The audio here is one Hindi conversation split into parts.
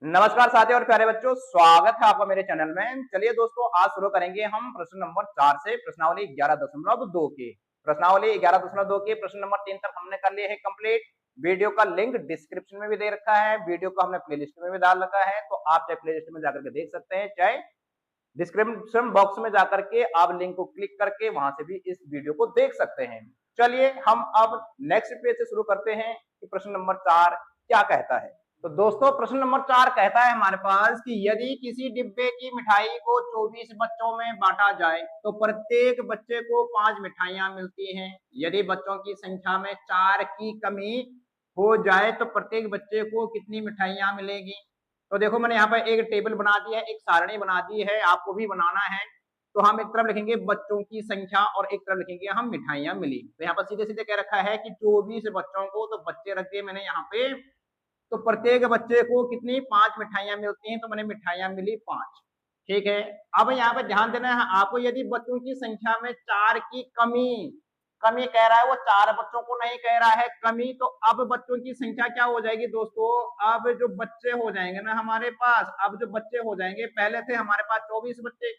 नमस्कार साथियों और प्यारे बच्चों, स्वागत है आपका मेरे चैनल में। चलिए दोस्तों, आज शुरू करेंगे हम प्रश्न नंबर 4 से प्रश्नावली 11.2 की। प्रश्नावली 11.2 की प्रश्न नंबर 3 तक हमने कर लिए है कंप्लीट। वीडियो का लिंक डिस्क्रिप्शन में भी दे रखा है, वीडियो को हमने प्लेलिस्ट में भी डाल रखा है, तो आप चाहे प्लेलिस्ट में जाकर के देख सकते हैं, चाहे डिस्क्रिप्शन बॉक्स में जाकर के आप लिंक को क्लिक करके वहां से भी इस वीडियो को देख सकते हैं। चलिए हम अब नेक्स्ट पेज से शुरू करते हैं कि प्रश्न नंबर 4 क्या कहता है। तो दोस्तों, प्रश्न नंबर 4 कहता है हमारे पास कि यदि किसी डिब्बे की मिठाई को 24 बच्चों में बांटा जाए तो प्रत्येक बच्चे को 5 मिठाइयां मिलती हैं। यदि बच्चों की संख्या में 4 की कमी हो जाए तो प्रत्येक बच्चे को कितनी मिठाइयां मिलेगी। तो देखो, मैंने यहाँ पर एक टेबल बना दी है, एक सारणी बना दी है, आपको भी बनाना है। तो हम एक तरफ लिखेंगे बच्चों की संख्या और एक तरफ लिखेंगे हम मिठाइयां मिली। तो यहाँ पर सीधे सीधे कह रखा है कि 24 बच्चों को, तो बच्चे रख दिए मैंने यहाँ पे। तो प्रत्येक बच्चे को कितनी 5 मिठाइयां मिलती हैं, तो मैंने मिठाइयां मिली 5। ठीक है। अब यहाँ पे ध्यान देना है आपको, यदि बच्चों की संख्या में 4 की कमी कमी कह रहा है, वो 4 बच्चों को नहीं कह रहा है कमी। तो अब बच्चों की संख्या क्या हो जाएगी दोस्तों, अब जो बच्चे हो जाएंगे ना हमारे पास, अब जो बच्चे हो जाएंगे, पहले थे हमारे पास 24 बच्चे,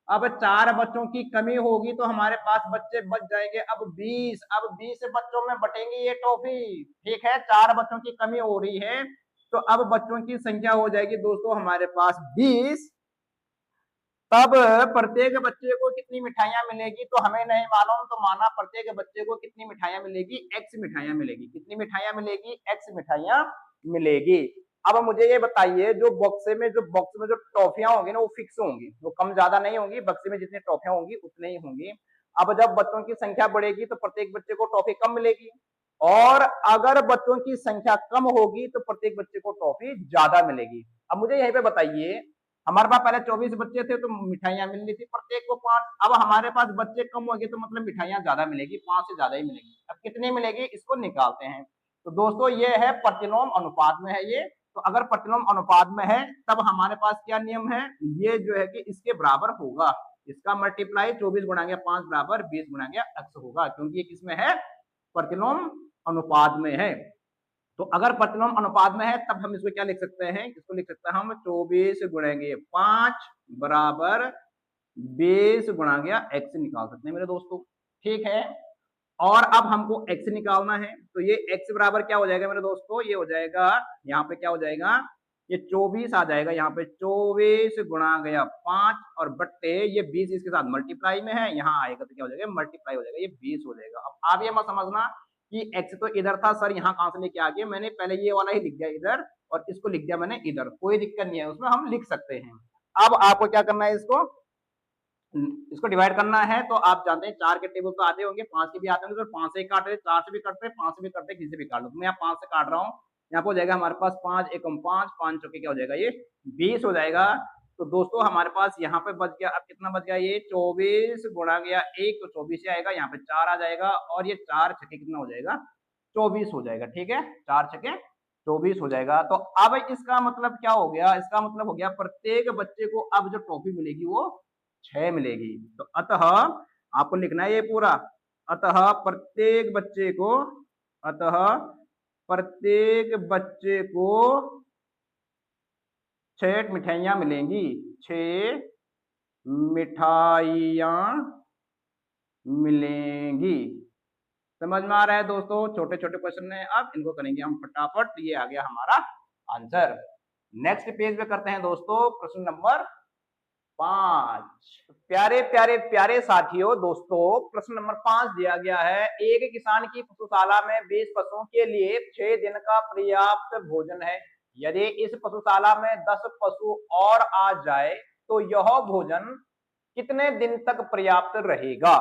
अब 4 बच्चों की कमी होगी तो हमारे पास बच्चे बच जाएंगे अब 20। अब 20 बच्चों में बटेंगी ये टॉफी। ठीक है, 4 बच्चों की कमी हो रही है, तो अब बच्चों की संख्या हो जाएगी दोस्तों हमारे पास 20। तब प्रत्येक बच्चे को कितनी मिठाइयां मिलेगी, तो हमें नहीं मालूम, तो माना प्रत्येक बच्चे को कितनी मिठाइयां मिलेगी, एक्स मिठाइयां मिलेगी। कितनी मिठाइयां मिलेगी, एक्स मिठाइयां मिलेगी। अब मुझे ये बताइए, जो बॉक्स में जो टॉफियां होंगी ना, वो फिक्स होंगी, वो कम ज्यादा नहीं होंगी। बक्से में जितनी टॉफियां होंगी उतनी ही होंगी। अब जब बच्चों की संख्या बढ़ेगी तो प्रत्येक बच्चे को टॉफी कम मिलेगी, और अगर बच्चों की संख्या कम होगी तो प्रत्येक बच्चे को टॉफी ज्यादा मिलेगी। अब मुझे यहीं पे बताइए, हमारे पास पहले 24 बच्चे थे तो मिठाइयां मिल रही थी प्रत्येक को 5। अब हमारे पास बच्चे कम हो गए तो मतलब मिठाइयां ज्यादा मिलेगी, 5 से ज्यादा ही मिलेगी। अब कितनी मिलेगी इसको निकालते हैं। तो दोस्तों, ये है प्रतिलोम अनुपात में है ये। तो अगर प्रतिलोम अनुपात में है तब हमारे पास क्या नियम है, ये जो है कि इसके बराबर होगा। इसका मल्टीप्लाई 24 गुणा गया 5 बराबर 20 गुणा गया x होगा, क्योंकि ये किसमें है, प्रतिलोम अनुपात में है। तो अगर प्रतिलोम अनुपात में है तब हम इसको क्या लिख सकते हैं, इसको लिख सकते हैं हम 24 गुणेंगे 5 बराबर 20 गुणा गया x निकाल सकते हैं मेरे दोस्तों। ठीक है। और अब हमको x निकालना है, तो ये x बराबर क्या हो जाएगा मेरे दोस्तों, ये हो जाएगा यहाँ पे क्या हो जाएगा, ये 24 आ जाएगा यहाँ पे, 24 गुणा गया 5 और बट्टे ये 20 इसके साथ मल्टीप्लाई में है, यहाँ आएगा तो क्या हो जाएगा, मल्टीप्लाई हो जाएगा, ये 20 हो जाएगा। अब आप ये मत समझना कि x तो इधर था सर, यहाँ कहां से लेके आ गए, मैंने पहले ये वाला ही लिख दिया इधर और इसको लिख दिया मैंने इधर, कोई दिक्कत नहीं है उसमें, हम लिख सकते हैं। अब आपको क्या करना है, इसको डिवाइड करना है। तो आप जानते हैं 4 के टेबल तो आते होंगे, 5 के भी आते होंगे, तो 5 से काट रहे, 4 से भी करते, 5 से भी करते, किसी से भी काट लो। मैं यहाँ 5 से काट रहा हूँ, यहाँ पे हो जाएगा हमारे पास 5 एकम 5, 5 चौके क्या हो जाएगा, ये 20 हो जाएगा। तो दोस्तों हमारे पास यहाँ पे बच गया, अब कितना बच गया, ये 24 गुणा गया 1, तो 24 ही आएगा, यहाँ पे 4 आ जाएगा, और ये 4 छके कितना हो जाएगा, 24 हो जाएगा। ठीक है, 4 छके 24 हो जाएगा। तो अब इसका मतलब क्या हो गया, इसका मतलब हो गया प्रत्येक बच्चे को अब जो ट्रॉफी मिलेगी वो 6 मिलेगी। तो अतः आपको लिखना है ये पूरा, अतः प्रत्येक बच्चे को, अतः प्रत्येक बच्चे को 6 मिठाइयां मिलेंगी, 6 मिठाइयां मिलेंगी। समझ में आ रहा है दोस्तों, छोटे छोटे क्वेश्चन है, अब इनको करेंगे हम फटाफट। ये आ गया हमारा आंसर। नेक्स्ट पेज पे करते हैं दोस्तों प्रश्न नंबर 5। प्यारे प्यारे प्यारे साथियों, दोस्तों प्रश्न नंबर 5 दिया गया है, एक किसान की पशुशाला में 20 पशुओं के लिए 6 दिन का पर्याप्त भोजन है। यदि इस पशुशाला में 10 पशु और आ जाए तो यह भोजन कितने दिन तक पर्याप्त रहेगा।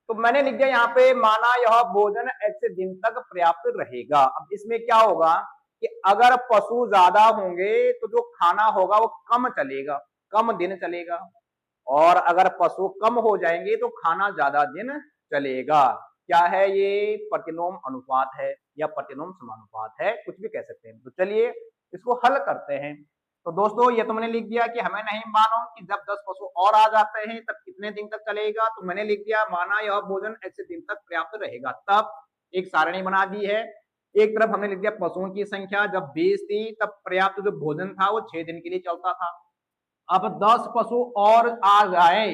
तो मैंने लिख दिया यहाँ पे, माना यह भोजन ऐसे दिन तक पर्याप्त रहेगा। अब इसमें क्या होगा कि अगर पशु ज्यादा होंगे तो जो खाना होगा वो कम चलेगा, कम दिन चलेगा, और अगर पशु कम हो जाएंगे तो खाना ज्यादा दिन चलेगा। क्या है ये, प्रतिलोम अनुपात है या प्रतिलोम समानुपात है, कुछ भी कह सकते हैं। तो चलिए इसको हल करते हैं। तो दोस्तों ये तो मैंने लिख दिया कि हमें नहीं मालूम कि जब 10 पशु और आ जाते हैं तब कितने दिन तक चलेगा। तो मैंने लिख दिया माना यह भोजन ऐसे दिन तक पर्याप्त रहेगा, तब एक सारणी बना दी है। एक तरफ हमने लिख दिया पशुओं की संख्या, जब 20 थी तब पर्याप्त जो भोजन था वो 6 दिन के लिए चलता था। अब 10 पशु और आ गए,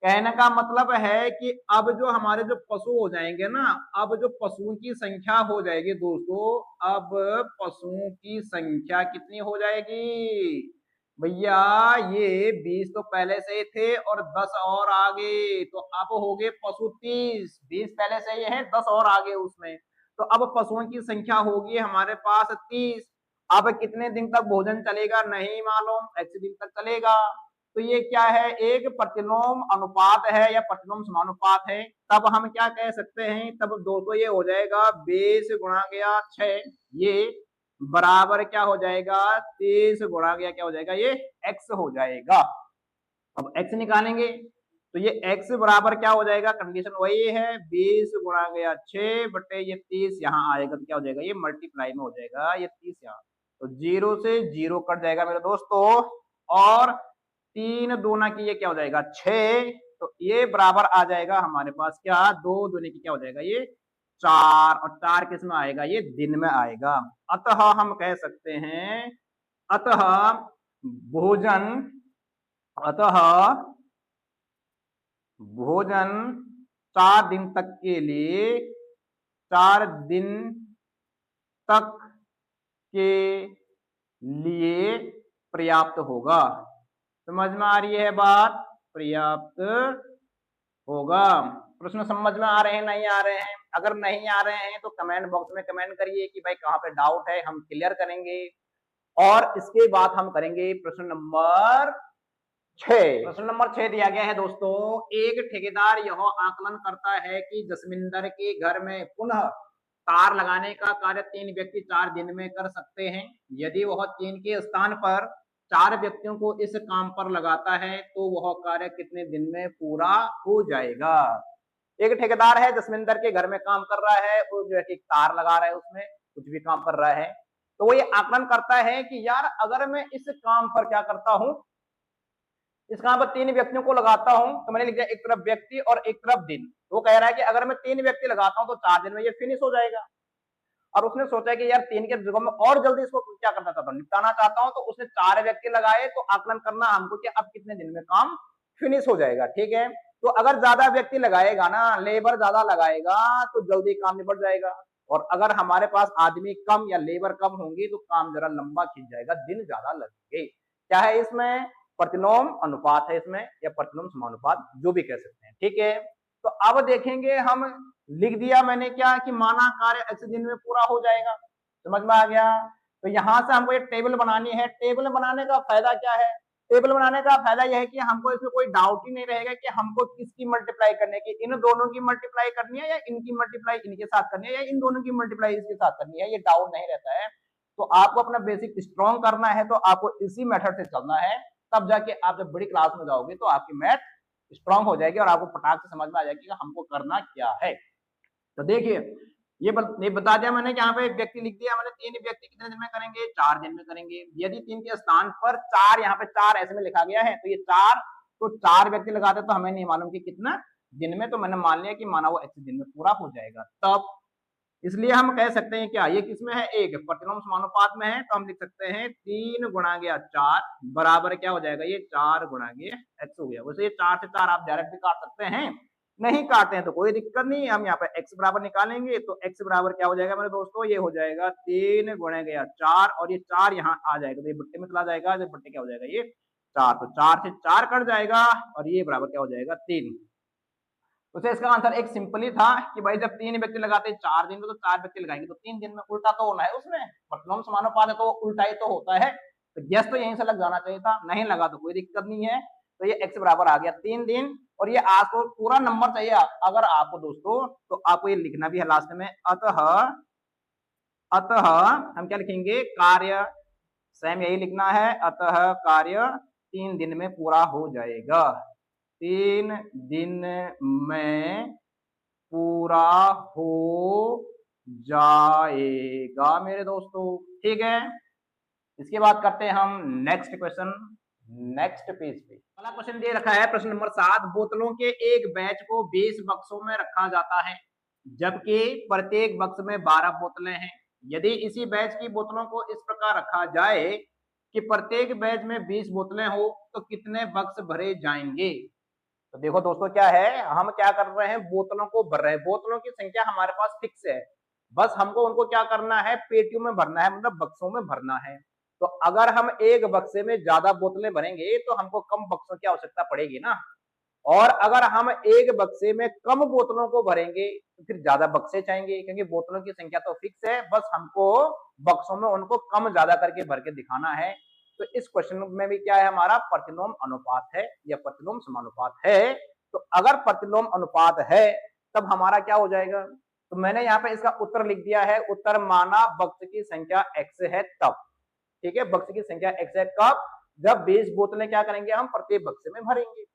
कहने का मतलब है कि अब जो हमारे जो पशु हो जाएंगे ना, अब जो पशुओं की संख्या हो जाएगी दोस्तों, अब पशुओं की संख्या कितनी हो जाएगी भैया, ये 20 तो पहले से ही थे और 10 और आगे, तो अब हो गए पशु 30, 20 पहले से ये है, 10 और आगे उसमें, तो अब पशुओं की संख्या होगी हमारे पास 30। अब कितने दिन तक भोजन चलेगा नहीं मालूम, x दिन तक चलेगा। तो ये क्या है, एक प्रतिलोम अनुपात है या प्रतिलोम समानुपात है। तब हम क्या कह सकते हैं, तब दोस्तों ये हो जाएगा 20 गुणा गया 6, ये बराबर क्या हो जाएगा 30 गुणा गया क्या हो जाएगा, ये x हो जाएगा। अब x निकालेंगे तो ये x बराबर क्या हो जाएगा, कंडीशन वही है 20 गुणा गया 6 बटे ये 30 यहाँ आएगा तो क्या हो जाएगा, ये मल्टीप्लाई में हो जाएगा ये 30 यहाँ, तो 0 से 0 कट जाएगा मेरे दोस्तों, और 3 दूना की ये क्या हो जाएगा 6, तो ये बराबर आ जाएगा हमारे पास क्या, 2 दूनी की क्या हो जाएगा ये 4, और 4 किस में आएगा, ये दिन में आएगा। अतः हम कह सकते हैं, अतः भोजन, अतः भोजन 4 दिन तक के लिए, 4 दिन तक के लिए पर्याप्त होगा। समझ में आ रही है बात, पर्याप्त होगा। प्रश्न समझ में आ रहे हैं नहीं आ रहे हैं, अगर नहीं आ रहे हैं तो कमेंट बॉक्स में कमेंट करिए कि भाई कहाँ पे डाउट है, हम क्लियर करेंगे। और इसके बाद हम करेंगे प्रश्न नंबर 6। प्रश्न नंबर 6 दिया गया है दोस्तों, एक ठेकेदार यह आकलन करता है कि जसविंदर के घर में पुनः तार लगाने का कार्य 3 व्यक्ति 4 दिन में कर सकते हैं। यदि वह 3 के स्थान पर 4 व्यक्तियों को इस काम पर लगाता है तो वह कार्य कितने दिन में पूरा हो जाएगा। एक ठेकेदार है, जसविंदर के घर में काम कर रहा है, वो जो है कि तार लगा रहा है, उसमें कुछ भी काम कर रहा है, तो वो ये आकलन करता है कि यार अगर मैं इस काम पर क्या करता हूं, इस काम पर 3 व्यक्तियों को लगाता हूं, तो मैंने लिख दिया एक तरफ व्यक्ति और एक तरफ दिन। वो कह रहा है कि अगर मैं 3 व्यक्ति लगाता हूं तो 4 दिन में ये फिनिश हो जाएगा। और उसने सोचा कि यार 3 के जगह में और जल्दी इसको क्या करना चाहता हूं, निपटाना चाहता हूं, तो उसने 4 व्यक्ति लगाए, तो आकलन करना हमको कि अब कितने दिन में काम फिनिश हो जाएगा। ठीक है, तो अगर ज्यादा व्यक्ति लगाएगा ना, लेबर ज्यादा लगाएगा तो जल्दी काम निपट जाएगा, और अगर हमारे पास आदमी कम या लेबर कम होंगी तो काम जरा लंबा खिंच जाएगा, दिन ज्यादा लगेंगे। क्या है इसमें, प्रतिलोम अनुपात है इसमें, या प्रतिलोम समानुपात जो भी कह सकते हैं। ठीक है, तो अब देखेंगे हम, लिख दिया मैंने क्या कि माना कार्य x दिन में पूरा हो जाएगा, समझ में आ गया। तो यहां से हमको एक टेबल बनानी है। टेबल बनाने का फायदा क्या है, टेबल बनाने का फायदा यह है कि हमको इसमें कोई डाउट ही नहीं रहेगा कि हमको किसकी मल्टीप्लाई करनी है, कि इन दोनों की मल्टीप्लाई करनी है या इनकी मल्टीप्लाई इनके साथ करनी है या इन दोनों की मल्टीप्लाई इसके साथ करनी है, ये डाउट नहीं रहता है। तो आपको अपना बेसिक स्ट्रॉन्ग करना है तो आपको इसी मेथड से चलना है, तब जाके आप जब बड़ी क्लास में जाओगे तो आपकी मैथ स्ट्रॉन्ग हो जाएगी और आपको फटाक से समझ में आ जाएगी कि हमको करना क्या है। तो देखिए ये बता दिया मैंने कि यहाँ पे व्यक्ति लिख दिया मैंने, 3 व्यक्ति कितने दिन में करेंगे, 4 दिन में करेंगे। यदि 3 के स्थान पर 4, यहाँ पे 4 ऐसे में लिखा गया है, तो ये 4, तो 4 व्यक्ति लगाते तो हमें नहीं मालूम कि कितना दिन में, तो मैंने मान लिया कि माना वो x दिन में पूरा हो जाएगा। तब इसलिए हम कह सकते हैं क्या, ये किसमें है, एक प्रतिलोम समानुपात में है, तो हम लिख सकते हैं 3 गुणा गया 4 बराबर क्या हो जाएगा, ये 4 गुणा गया x हो गया। वैसे ये 4 से 4 आप डायरेक्ट भी काट सकते हैं, नहीं काटते हैं तो कोई दिक्कत नहीं, हम यहाँ पे x बराबर निकालेंगे, तो x बराबर क्या हो जाएगा मेरे दोस्तों, ये हो जाएगा 3 गुणा गया 4, और ये 4 यहाँ आ जाएगा तो ये बट्टे में चला जाएगा, ये बट्टे क्या हो जाएगा ये 4, तो 4 से 4 कट जाएगा और ये बराबर क्या हो जाएगा 3। तो इसका आंसर एक सिंपल ही था कि भाई जब 3 व्यक्ति लगाते हैं 4 दिन में, तो 4 व्यक्ति लगाएंगे तो 3 दिन में, उल्टा तो होना है उसमें, प्रतिलोम समानुपात है तो उल्टा ही तो होता है, तो गैस तो यहीं से लग जाना चाहिए था, नहीं लगा तो कोई दिक्कत नहीं है। तो ये x बराबर आ गया 3 दिन, और ये आपको पूरा नंबर चाहिए अगर आपको दोस्तों, तो आपको ये लिखना भी है लास्ट में, अतः, अतः हम क्या लिखेंगे, कार्य सेम यही लिखना है, अतः कार्य 3 दिन में पूरा हो जाएगा, 3 दिन में पूरा हो जाएगा मेरे दोस्तों। ठीक है, इसके बाद करते हैं हम नेक्स्ट क्वेश्चन, नेक्स्ट पेज पे अगला क्वेश्चन दे रखा है प्रश्न नंबर 7, बोतलों के एक बैच को 20 बक्सों में रखा जाता है, जबकि प्रत्येक बक्स में 12 बोतलें हैं। यदि इसी बैच की बोतलों को इस प्रकार रखा जाए कि प्रत्येक बैच में 20 बोतलें हो तो कितने बक्स भरे जाएंगे। तो देखो दोस्तों क्या है, हम क्या कर रहे हैं, बोतलों को भर रहे हैं। बोतलों की संख्या हमारे पास फिक्स है, बस हमको उनको क्या करना है, पेटियों में भरना है, मतलब बक्सों में भरना है। तो अगर हम एक बक्से में ज्यादा बोतलें भरेंगे तो हमको कम बक्सों की आवश्यकता पड़ेगी ना, और अगर हम एक बक्से में कम बोतलों को भरेंगे तो फिर ज्यादा बक्से चाहेंगे, क्योंकि बोतलों की संख्या तो फिक्स है, बस हमको बक्सों में उनको कम ज्यादा करके भर के दिखाना है। तो इस क्वेश्चन में भी क्या है, हमारा प्रतिलोम अनुपात है या प्रतिलोम समानुपात है। तो अगर प्रतिलोम अनुपात है तब हमारा क्या हो जाएगा, तो मैंने यहाँ पे इसका उत्तर लिख दिया है। उत्तर माना बक्स की संख्या x है तब, ठीक है, बक्स की संख्या x है कब, जब 20 बोतलें क्या करेंगे, हम प्रत्येक बक्से में भरेंगे।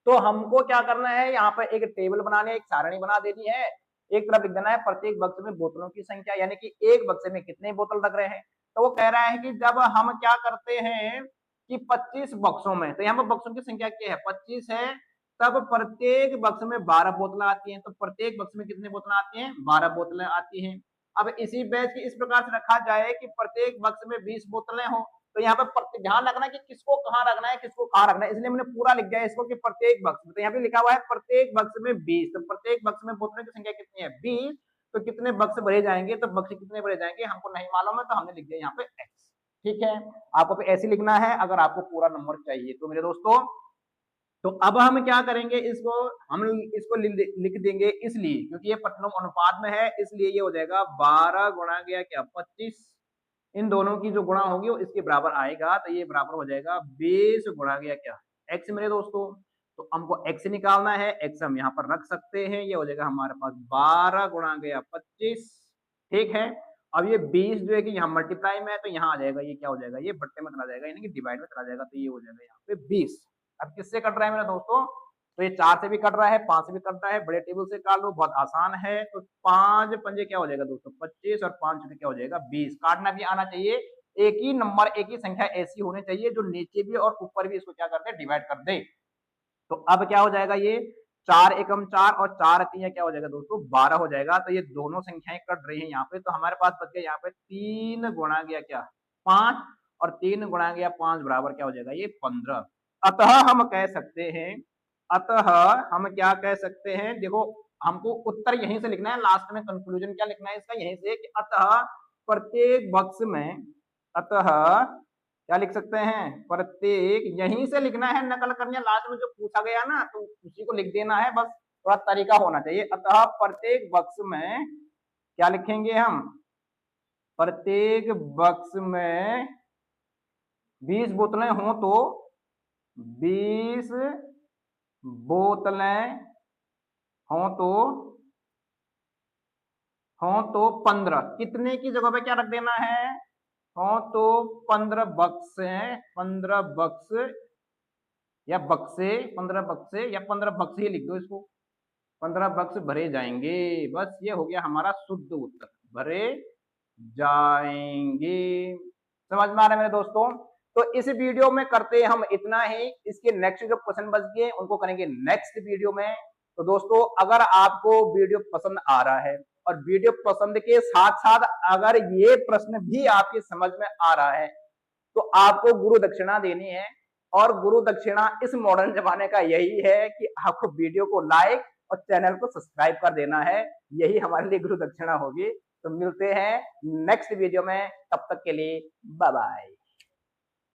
तो हमको क्या करना है, यहाँ पर एक टेबल बनाने, एक सारणी बना देनी है। एक तरफ लिख देना है प्रत्येक बक्से में बोतलों की संख्या, यानी कि एक बक्से में कितने बोतल रख रहे हैं। तो वो कह रहा है कि जब हम क्या करते हैं कि 25 बक्सों में, तो यहाँ पर बक्सों की संख्या क्या है, 25 है, तब प्रत्येक बक्स में 12 बोतलें आती हैं। तो प्रत्येक बक्स में कितने बोतलें आती हैं, 12 बोतलें आती हैं। अब इसी बैच की इस प्रकार से रखा जाए कि प्रत्येक बक्स में 20 बोतलें हो, तो यहाँ पे ध्यान रखना कि किसको कहाँ रखना है, किसको कहाँ रखना है, इसलिए मैंने पूरा लिख दिया इसको कि प्रत्येक बक्स में। तो यहाँ पे लिखा हुआ है प्रत्येक बक्स में 20, तो प्रत्येक बक्स में बोतलों की संख्या कितनी है, 20। तो कितने बक्स भरे जाएंगे, तो बक्स कितने भरे जाएंगे हमको नहीं मालूम है, तो हमने लिख दिया यहाँ पे x। ठीक है, आपको पे ऐसे लिखना है अगर आपको पूरा नंबर चाहिए तो मेरे दोस्तों। तो अब हम क्या करेंगे, इसको हम इसको लिख देंगे, इसलिए क्योंकि ये प्रतिलोम अनुपात में है, इसलिए ये हो जाएगा 12 गुणा गया क्या 25, इन दोनों की जो गुणा होगी वो इसके बराबर आएगा। तो ये बराबर हो जाएगा 20 गुणा गया क्या x मेरे दोस्तों। तो हमको x निकालना है, x हम यहाँ पर रख सकते हैं, ये हो जाएगा हमारे पास 12 गुणा गया 25। ठीक है, अब ये 20 जो है कि यहाँ मल्टीप्लाई में है, तो यहाँ आ जाएगा, ये क्या हो जाएगा, ये बट्टे में चला जाएगा, यानी कि डिवाइड में चला जाएगा, तो ये हो जाएगा यहाँ पे 20। अब किससे कट रहा है मेरे दोस्तों, तो ये 4 से भी कट रहा है, 5 से भी कट रहा है, बड़े टेबल से काट लो, बहुत आसान है। तो 5 पंजे क्या हो जाएगा दोस्तों 25, और 5 क्या हो जाएगा 20। काटना भी आना चाहिए, एक ही नंबर, एक ही संख्या ऐसी होनी चाहिए जो नीचे भी और ऊपर भी इसको क्या कर दे, डिवाइड कर दे। तो अब क्या हो जाएगा, ये 4 एकम 4 और 4 3 क्या हो जाएगा दोस्तों 12 हो जाएगा। तो ये दोनों संख्याएं कट रही हैं यहाँ पे, तो हमारे पास बच गया यहाँ पे 3 गुणा गया क्या 5, और 3 गुणा गया 5 बराबर क्या हो जाएगा ये 15। अतः हम कह सकते हैं, अतः हम क्या कह सकते हैं, देखो हमको उत्तर यहीं से लिखना है, लास्ट में कंक्लूजन क्या लिखना है इसका, यहीं से कि अतः प्रत्येक बक्स में, अतः क्या लिख सकते हैं, प्रत्येक, यहीं से लिखना है, नकल करनी है, लास्ट में जो पूछा गया ना तो उसी को लिख देना है, बस थोड़ा तरीका होना चाहिए। अतः प्रत्येक बक्स में क्या लिखेंगे हम, प्रत्येक बक्स में 20 बोतलें हों तो 20 बोतलें हों तो 15, कितने की जगह पे क्या रख देना है, हो तो 15 बक्स हैं, 15 बक्स या बक्से, 15 बक्से या 15 बक्स ही लिख दो इसको, 15 बक्स भरे जाएंगे। बस ये हो गया हमारा शुद्ध उत्तर, भरे जाएंगे। समझ में आ रहा है मेरे दोस्तों। तो इस वीडियो में करते हम इतना ही, इसके नेक्स्ट जो क्वेश्चन बच गए उनको करेंगे नेक्स्ट वीडियो में। तो दोस्तों अगर आपको वीडियो पसंद आ रहा है, और वीडियो पसंद के साथ साथ अगर ये प्रश्न भी आपकी समझ में आ रहा है, तो आपको गुरु दक्षिणा देनी है। और गुरु दक्षिणा इस मॉडर्न जमाने का यही है कि आपको वीडियो को लाइक और चैनल को सब्सक्राइब कर देना है, यही हमारे लिए गुरु दक्षिणा होगी। तो मिलते हैं नेक्स्ट वीडियो में, तब तक के लिए बाय बाय।